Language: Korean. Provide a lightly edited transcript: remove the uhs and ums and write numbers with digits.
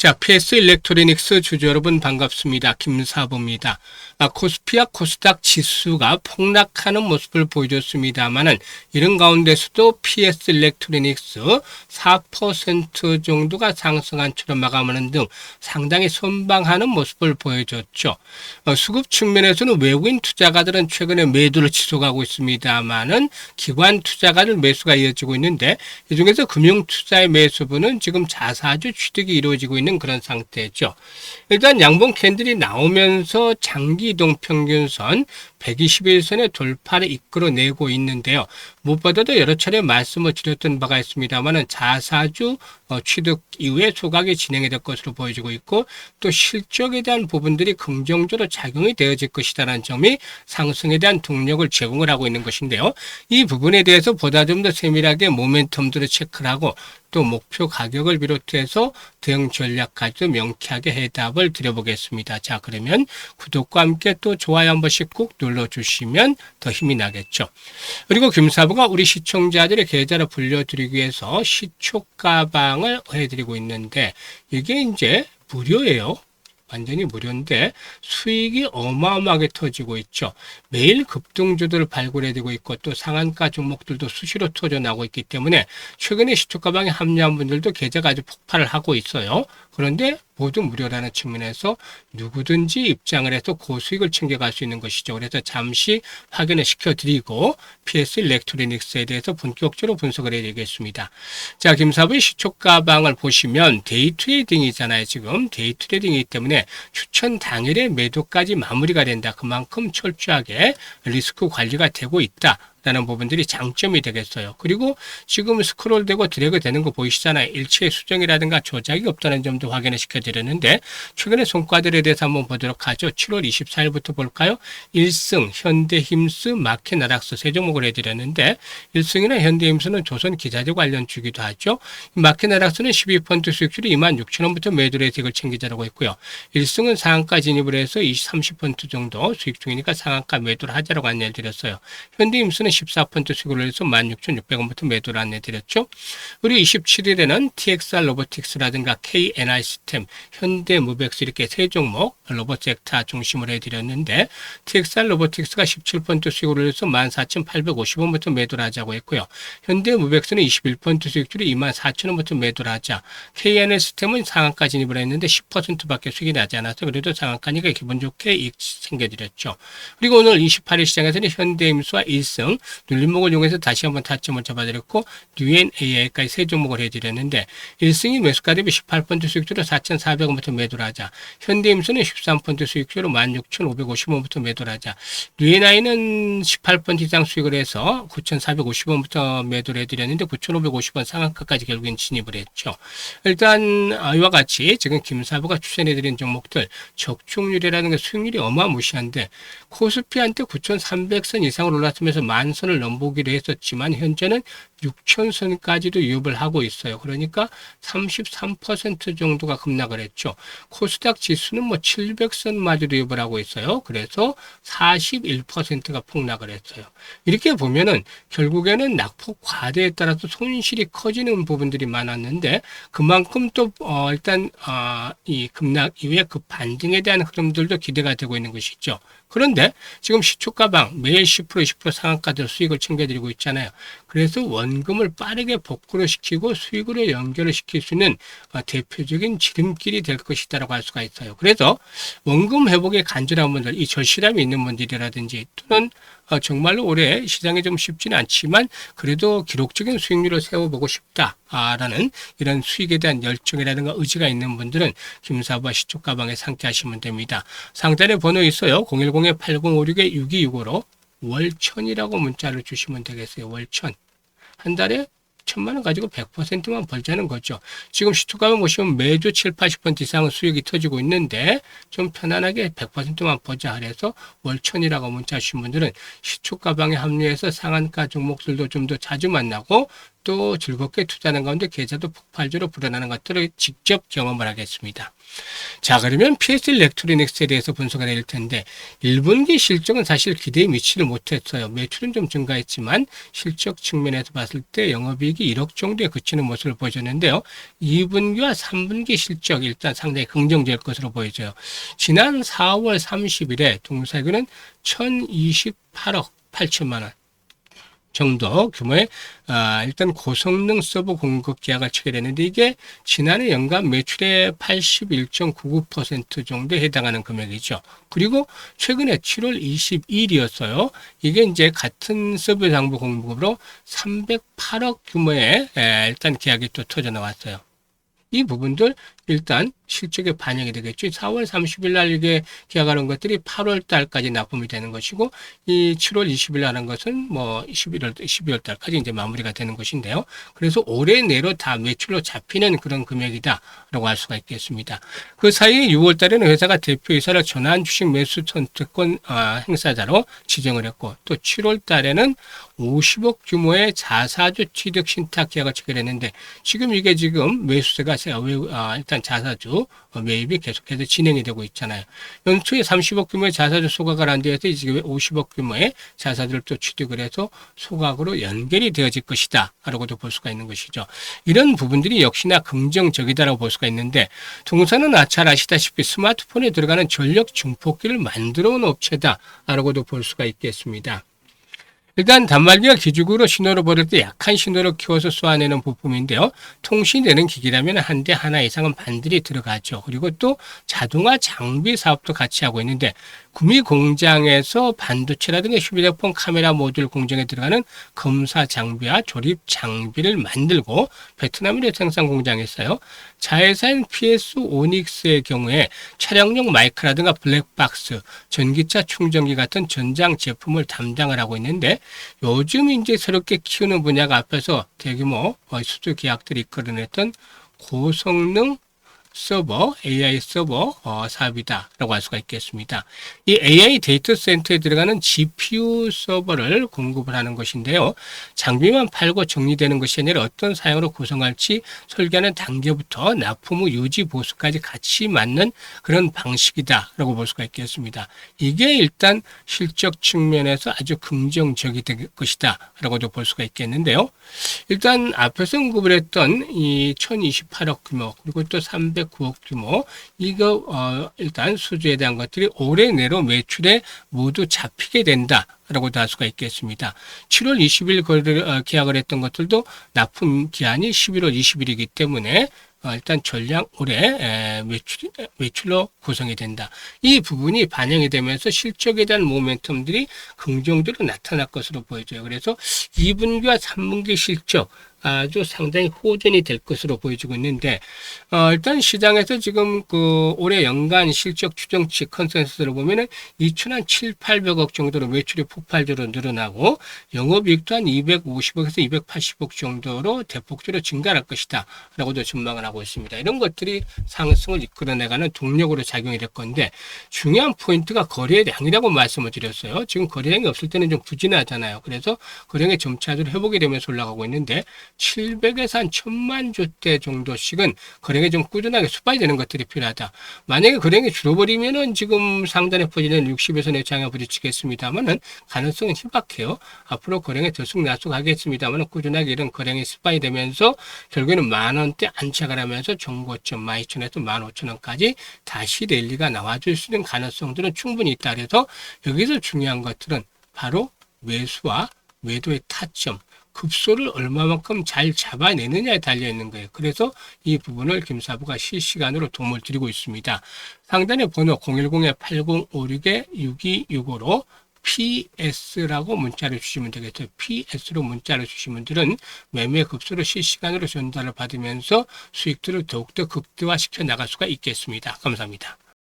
자, PS 일렉트로닉스 주주 여러분 반갑습니다. 김사부입니다. 코스피와 코스닥 지수가 폭락하는 모습을 보여줬습니다만은 이런 가운데서도 PS 일렉트로닉스 4% 정도가 상승한 채로 마감하는 등 상당히 선방하는 모습을 보여줬죠. 수급 측면에서는 외국인 투자가들은 최근에 매도를 지속하고 있습니다만은 기관 투자가들 매수가 이어지고 있는데 이 중에서 금융투자의 매수분은 지금 자사주 취득이 이루어지고 있는 그런 상태죠. 일단 양봉 캔들이 나오면서 장기 이동 평균선 121선의 돌파를 이끌어내고 있는데요. 무엇보다도 여러 차례 말씀을 드렸던 바가 있습니다만 자사주 취득 이후에 소각이 진행이 될 것으로 보여지고 있고 또 실적에 대한 부분들이 긍정적으로 작용이 되어질 것이라는 점이 상승에 대한 동력을 제공을 하고 있는 것인데요. 이 부분에 대해서 보다 좀 더 세밀하게 모멘텀들을 체크를 하고 또 목표 가격을 비롯해서 대응 전략까지도 명쾌하게 해답을 드려보겠습니다. 자, 그러면 구독과 함께 또 좋아요 한 번씩 꾹 눌러주시면 더 힘이 나겠죠. 그리고 김사부가 우리 시청자들의 계좌를 불려드리기 위해서 시초가방을 해드리고 있는데 이게 이제 무료예요. 완전히 무료인데 수익이 어마어마하게 터지고 있죠. 매일 급등주들을 발굴해내고 있고 또 상한가 종목들도 수시로 터져나오고 있기 때문에 최근에 시초가방에 합류한 분들도 계좌가 아주 폭발을 하고 있어요. 그런데 모두 무료라는 측면에서 누구든지 입장을 해서 고수익을 챙겨갈 수 있는 것이죠. 그래서 잠시 확인을 시켜드리고 PS 일렉트로닉스에 대해서 본격적으로 분석을 해드리겠습니다. 자, 김사부의 시초가방을 보시면 데이 트레이딩이잖아요. 지금 데이 트레이딩이기 때문에 추천 당일에 매도까지 마무리가 된다. 그만큼 철저하게 리스크 관리가 되고 있다. 라는 부분들이 장점이 되겠어요. 그리고 지금 스크롤되고 드래그 되는 거 보이시잖아요. 일체의 수정이라든가 조작이 없다는 점도 확인을 시켜드렸는데 최근에 성과들에 대해서 한번 보도록 하죠. 7월 24일부터 볼까요? 1승, 현대힘스, 마켓나락스 세 종목을 해드렸는데 1승이나 현대힘스는 조선기자재 관련 주기도 하죠. 마켓나락스는 12% 수익률이 26,000원부터 매도를 해서 이걸 챙기자라고 했고요. 1승은 상한가 진입을 해서 30% 정도 수익 중이니까 상한가 매도를 하자라고 안내를 드렸어요. 현대힘스는 14% 수익을 해서 16,600원부터 매도를 안내드렸죠. 그리고 27일에는 TXR 로보틱스라든가 KNI 시스템, 현대무백스 이렇게 세 종목 로봇 섹터 중심으로 해드렸는데 TXR 로보틱스가 17% 수익을 해서 14,850원부터 매도를 하자고 했고요. 현대무백스는 21% 수익률이 24,000원부터 매도를 하자. KNI 시스템은 상한가 진입을 했는데 10%밖에 수익이 나지 않아서 그래도 상한가니까 기분 좋게 이익 챙겨드렸죠. 그리고 오늘 28일 시장에서는 현대임수와 1승 눌림목을 이용해서 다시 한번 타점을 잡아드렸고 UNAI까지 세 종목을 해드렸는데 1승이 매수가 대비 18% 수익률로 4,400원부터 매도를 하자. 현대임수는 13% 수익률로 16,550원부터 매도를 하자. UNI는 18% 이상 수익을 해서 9,450원부터 매도를 해드렸는데 9,550원 상한가까지 결국엔 진입을 했죠. 일단 이와 같이 지금 김사부가 추천해드린 종목들 적중률이라는 게 수익률이 어마무시한데 코스피한테 9,300선 이상을 올랐으면서 만선을 넘보기로 했었지만 현재는 6,000선까지도 유입을 하고 있어요. 그러니까 33% 정도가 급락을 했죠. 코스닥 지수는 700선마저도 유입을 하고 있어요. 그래서 41%가 폭락을 했어요. 이렇게 보면은 결국에는 낙폭 과대에 따라서 손실이 커지는 부분들이 많았는데 그만큼 또 일단 이 급락 이후에 그 반등에 대한 흐름들도 기대가 되고 있는 것이죠. 그런데 지금 시초가방 매일 10% 20% 상한가들 수익을 챙겨드리고 있잖아요. 그래서 원금을 빠르게 복구를 시키고 수익으로 연결을 시킬 수 있는 대표적인 지름길이 될 것이다라고 할 수가 있어요. 그래서 원금 회복에 간절한 분들, 이 절실함이 있는 분들이라든지 또는 정말로 올해 시장이 좀 쉽지는 않지만 그래도 기록적인 수익률을 세워보고 싶다라는 이런 수익에 대한 열정이라든가 의지가 있는 분들은 김사부와 시초가방에 상대하시면 됩니다. 상단에 번호 있어요. 010-8056-6265로 월천이라고 문자를 주시면 되겠어요. 월천. 한 달에 1,000만 원 가지고 100%만 벌자는 거죠. 지금 시초가방 보시면 매주 7, 80% 이상은 수익이 터지고 있는데 좀 편안하게 100%만 벌자 그래서 월천이라고 문자 주신 분들은 시초가방에 합류해서 상한가 종목들도 좀 더 자주 만나고 또 즐겁게 투자하는 가운데 계좌도 폭발적으로 불어나는 것들을 직접 경험을 하겠습니다. 자, 그러면 PS 일렉트로닉스에 대해서 분석을 해야 될 텐데 1분기 실적은 사실 기대에 미치를 못했어요. 매출은 좀 증가했지만 실적 측면에서 봤을 때 영업이익이 1억 정도에 그치는 모습을 보여줬는데요. 2분기와 3분기 실적 일단 상당히 긍정적일 것으로 보여져요. 지난 4월 30일에 동사에는 1028억 8천만 원 정도 규모의 일단 고성능 서버 공급 계약을 체결했는데 이게 지난해 연간 매출의 81.99% 정도에 해당하는 금액이죠. 그리고 최근에 7월 20일이었어요. 이게 이제 같은 서버 장부 공급으로 308억 규모의 일단 계약이 또 터져 나왔어요. 이 부분들 일단 실적에 반영이 되겠죠. 4월 30일 날 이게 계약하는 것들이 8월 달까지 납품이 되는 것이고 이 7월 20일 하는 것은 뭐 12월 달까지 이제 마무리가 되는 것인데요. 그래서 올해 내로 다 매출로 잡히는 그런 금액이다라고 할 수가 있겠습니다. 그 사이에 6월 달에는 회사가 대표이사를 전환 주식 매수 선택권 행사자로 지정을 했고 또 7월 달에는 50억 규모의 자사주 취득 신탁 계약을 체결했는데 지금 이게 지금 매수세가 일단 자사주 매입이 계속해서 진행이 되고 있잖아요. 연초에 30억 규모의 자사주 소각을 한 뒤에서 지금 50억 규모의 자사주를 또 취득을 해서 소각으로 연결이 되어질 것이다 라고도 볼 수가 있는 것이죠. 이런 부분들이 역시나 긍정적이다라고 볼 수가 있는데 동사는 잘 아시다시피 스마트폰에 들어가는 전력 증폭기를 만들어 온 업체다 라고도 볼 수가 있겠습니다. 일단 단말기가 기축으로 신호를 보낼 때 약한 신호를 키워서 쏘아내는 부품인데요. 통신되는 기기라면 한 대 하나 이상은 반드시 들어가죠. 그리고 또 자동화 장비 사업도 같이 하고 있는데 구미 공장에서 반도체라든가 휴대폰 카메라 모듈 공정에 들어가는 검사 장비와 조립 장비를 만들고 베트남의 생산 공장에 있어요. 자회사인 PS 오닉스의 경우에 차량용 마이크라든가 블랙박스, 전기차 충전기 같은 전장 제품을 담당을 하고 있는데 요즘 이제 새롭게 키우는 분야가 앞에서 대규모 수주 계약들이 이끌어냈던 고성능 서버, AI 서버 사업이다라고 할 수가 있겠습니다. 이 AI 데이터 센터에 들어가는 GPU 서버를 공급을 하는 것인데요. 장비만 팔고 정리되는 것이 아니라 어떤 사양으로 구성할지 설계하는 단계부터 납품 후 유지 보수까지 같이 맞는 그런 방식이다라고 볼 수가 있겠습니다. 이게 일단 실적 측면에서 아주 긍정적이 될 것이다라고도 볼 수가 있겠는데요. 일단 앞에서 언급을 했던 이 1028억 규모 그리고 또 309억 규모 이거 일단 수주에 대한 것들이 올해 내로 매출에 모두 잡히게 된다라고도 할 수가 있겠습니다. 7월 20일 계약을 했던 것들도 납품 기한이 11월 20일이기 때문에 일단 전량 올해 매출로 구성이 된다. 이 부분이 반영이 되면서 실적에 대한 모멘텀들이 긍정적으로 나타날 것으로 보여져요. 그래서 2분기와 3분기 실적 아주 상당히 호전이 될 것으로 보여지고 있는데 일단 시장에서 지금 그 올해 연간 실적 추정치 컨센서스를 보면은 2,700~800억 정도로 매출이 폭발적으로 늘어나고 영업이익도 한 250억에서 280억 정도로 대폭적으로 증가할 것이다 라고도 전망을 하고 있습니다. 이런 것들이 상승을 이끌어내가는 동력으로 작용이 될 건데 중요한 포인트가 거래량이라고 말씀을 드렸어요. 지금 거래량이 없을 때는 좀 부진하잖아요. 그래서 거래량이 점차적으로 회복이 되면서 올라가고 있는데 700에서 한 1000만 주대 정도씩은 거래량이 좀 꾸준하게 수반이 되는 것들이 필요하다. 만약에 거래량이 줄어버리면은 지금 상단에 퍼지는 60에서 내장에 부딪히겠습니다만은 가능성은 희박해요. 앞으로 거래량이 들쑥날쑥하겠습니다만은 꾸준하게 이런 거래량이 수반이 되면서 결국에는 만원대 안착을 하면서 정고점 12,000에서 15,000원까지 다시 랠리가 나와줄 수 있는 가능성들은 충분히 있다. 그래서 여기서 중요한 것들은 바로 매수와 매도의 타점 급소를 얼마만큼 잘 잡아내느냐에 달려있는 거예요. 그래서 이 부분을 김사부가 실시간으로 도움을 드리고 있습니다. 상단의 번호 010-8056-6265로 PS라고 문자를 주시면 되겠죠. PS로 문자를 주신 분들은 매매 급소를 실시간으로 전달을 받으면서 수익들을 더욱더 극대화시켜 나갈 수가 있겠습니다. 감사합니다.